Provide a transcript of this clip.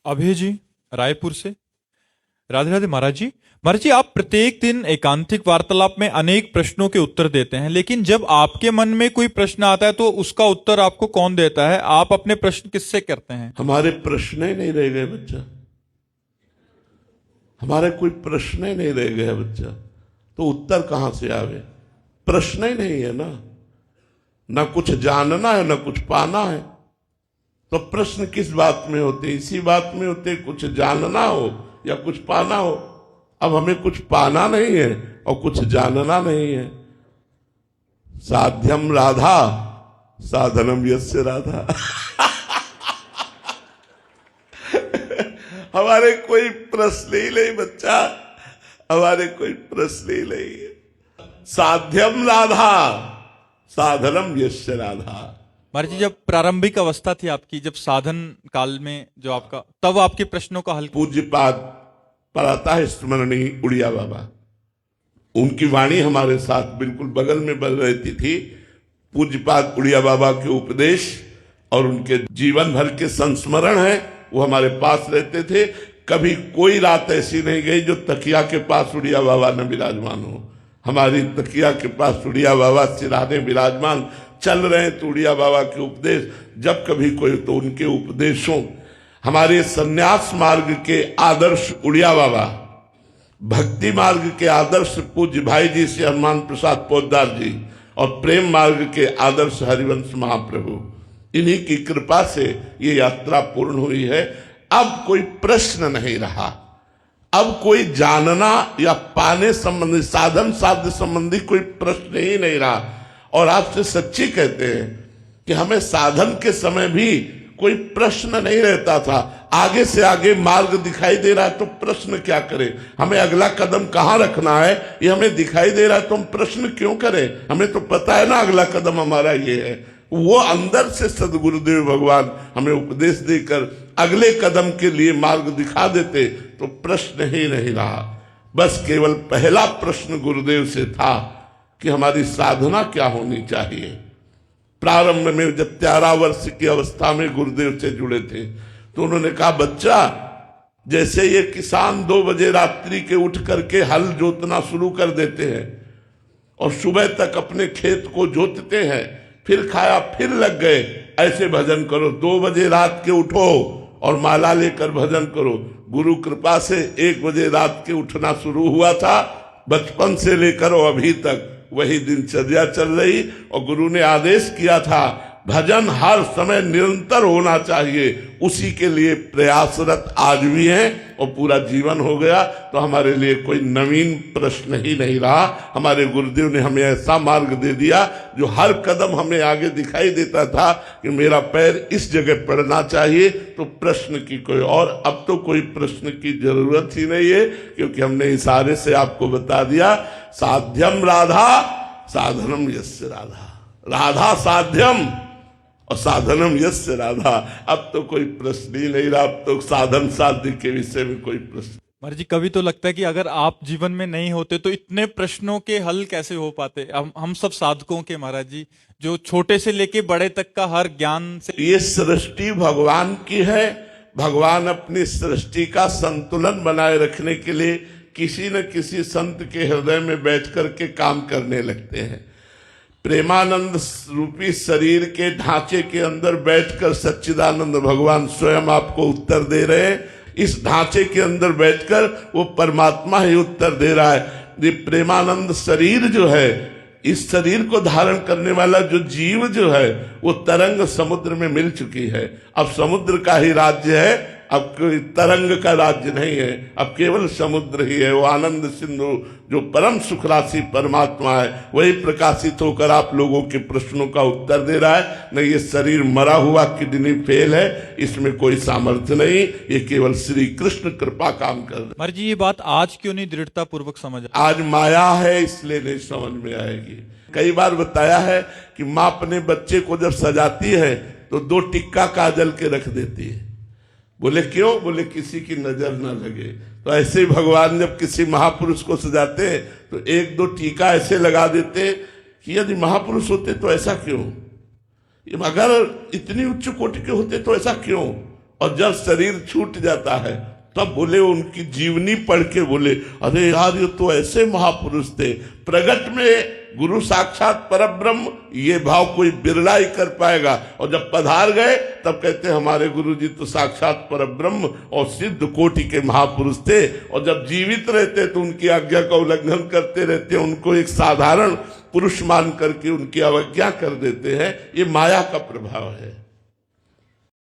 अभय जी, रायपुर से। राधे राधे महाराज जी। महाराज जी, आप प्रत्येक दिन एकांतिक वार्तालाप में अनेक प्रश्नों के उत्तर देते हैं, लेकिन जब आपके मन में कोई प्रश्न आता है तो उसका उत्तर आपको कौन देता है? आप अपने प्रश्न किससे करते हैं? हमारे प्रश्न ही नहीं रह गए बच्चा, हमारे कोई प्रश्न ही नहीं रह गया बच्चा, तो उत्तर कहां से आवे? प्रश्न ही नहीं है ना कुछ जानना है ना कुछ पाना है, तो प्रश्न किस बात में होते? इसी बात में होते, कुछ जानना हो या कुछ पाना हो। अब हमें कुछ पाना नहीं है और कुछ जानना नहीं है। साध्यम राधा साधनम यस्य राधा। हमारे कोई प्रश्न ही नहीं बच्चा, हमारे कोई प्रश्न ही नहीं है। साध्यम राधा साधनम यस्य राधा। महाराज जी, जब प्रारंभिक अवस्था थी आपकी, जब साधन काल में जो आपका, तब आपके प्रश्नों का हल पूज्यपाद पढ़ाता है स्मरणीय उड़िया बाबा, उनकी वाणी हमारे साथ बिल्कुल बगल में बल रहती थी। पूज्यपाद उड़िया बाबा के उपदेश और उनके जीवन भर के संस्मरण है, वो हमारे पास रहते थे। कभी कोई रात ऐसी नहीं गई जो तकिया के पास उड़िया बाबा न विराजमान हो। हमारी तकिया के पास उड़िया बाबा सिराने विराजमान, चल रहे हैं तो उड़िया बाबा के उपदेश, जब कभी कोई तो उनके उपदेशों। हमारे सन्यास मार्ग के आदर्श उड़िया बाबा, भक्ति मार्ग के आदर्श पूज्य भाई जी से हनुमान प्रसाद पोद्दार जी, और प्रेम मार्ग के आदर्श हरिवंश महाप्रभु, इन्हीं की कृपा से ये यात्रा पूर्ण हुई है। अब कोई प्रश्न नहीं रहा, अब कोई जानना या पाने संबंधी, साधन साध्य संबंधी कोई प्रश्न ही नहीं रहा। और आपसे सच्ची कहते हैं कि हमें साधन के समय भी कोई प्रश्न नहीं रहता था। आगे से आगे मार्ग दिखाई दे रहा है तो प्रश्न क्या करें? हमें अगला कदम कहाँ रखना है ये हमें दिखाई दे रहा है तो हम प्रश्न क्यों करें? हमें तो पता है ना अगला कदम हमारा ये है। वो अंदर से सदगुरुदेव भगवान हमें उपदेश देकर अगले कदम के लिए मार्ग दिखा देते तो प्रश्न ही नहीं रहा। बस केवल पहला प्रश्न गुरुदेव से था कि हमारी साधना क्या होनी चाहिए। प्रारंभ में जब 13 वर्ष की अवस्था में गुरुदेव से जुड़े थे तो उन्होंने कहा, बच्चा, जैसे ये किसान 2 बजे रात्रि के उठ करके हल जोतना शुरू कर देते हैं और सुबह तक अपने खेत को जोतते हैं, फिर खाया फिर लग गए, ऐसे भजन करो। 2 बजे रात के उठो और माला लेकर भजन करो। गुरु कृपा से 1 बजे रात के उठना शुरू हुआ था, बचपन से लेकर अभी तक वही दिनचर्या चल रही। और गुरु ने आदेश किया था भजन हर समय निरंतर होना चाहिए, उसी के लिए प्रयासरत आज भी हैं और पूरा जीवन हो गया। तो हमारे लिए कोई नवीन प्रश्न ही नहीं रहा। हमारे गुरुदेव ने हमें ऐसा मार्ग दे दिया जो हर कदम हमें आगे दिखाई देता था कि मेरा पैर इस जगह पड़ना चाहिए। तो प्रश्न की कोई, और अब तो कोई प्रश्न की जरूरत ही नहीं है, क्योंकि हमने इशारे से आपको बता दिया, साध्यम राधा साधनम यस्य राधा। राधा साध्यम और साधनम यस्य राधा। अब तो कोई प्रश्न ही नहीं रहा, अब तो साधन साध्य के विषय में कोई प्रश्न। महाराज जी, कभी तो लगता है कि अगर आप जीवन में नहीं होते तो इतने प्रश्नों के हल कैसे हो पाते? हम सब साधकों के, महाराज जी, जो छोटे से लेके बड़े तक का हर ज्ञान से। ये सृष्टि भगवान की है। भगवान अपनी सृष्टि का संतुलन बनाए रखने के लिए किसी न किसी संत के हृदय में बैठ करके काम करने लगते हैं। प्रेमानंद रूपी शरीर के ढांचे के अंदर बैठकर सच्चिदानंद भगवान स्वयं आपको उत्तर दे रहे हैं। इस ढांचे के अंदर बैठकर वो परमात्मा ही उत्तर दे रहा है। ये प्रेमानंद शरीर जो है, इस शरीर को धारण करने वाला जो जीव जो है, वो तरंग समुद्र में मिल चुकी है। अब समुद्र का ही राज्य है, अब कोई तरंग का राज्य नहीं है, अब केवल समुद्र ही है। वो आनंद सिंधु जो परम सुख राशि परमात्मा है, वही प्रकाशित होकर आप लोगों के प्रश्नों का उत्तर दे रहा है। नहीं, ये शरीर मरा हुआ किडनी फेल है, इसमें कोई सामर्थ्य नहीं, ये केवल श्री कृष्ण कृपा काम कर रहे। महाराज जी, ये बात आज क्यों नहीं दृढ़ता पूर्वक समझ? आज माया है इसलिए नहीं समझ में आएगी। कई बार बताया है कि माँ अपने बच्चे को जब सजाती है तो 2 टिक्का काजल के रख देती है। बोले क्यों? बोले किसी की नजर न लगे। तो ऐसे ही भगवान जब किसी महापुरुष को सजाते हैं तो 1-2 टीका ऐसे लगा देते कि यदि महापुरुष होते तो ऐसा क्यों, अगर इतनी उच्च कोटि के होते तो ऐसा क्यों। और जब शरीर छूट जाता है तब बोले, उनकी जीवनी पढ़ के बोले, अरे यार ये तो ऐसे महापुरुष थे, प्रगट में गुरु साक्षात परब्रह्म, ये भाव कोई बिरला ही कर पाएगा। और जब पधार गए तब कहते हमारे गुरु जी तो साक्षात परब्रह्म और सिद्ध कोटि के महापुरुष थे, और जब जीवित रहते तो उनकी आज्ञा का उल्लंघन करते रहते, उनको एक साधारण पुरुष मान करके उनकी अवज्ञा कर देते हैं। ये माया का प्रभाव है।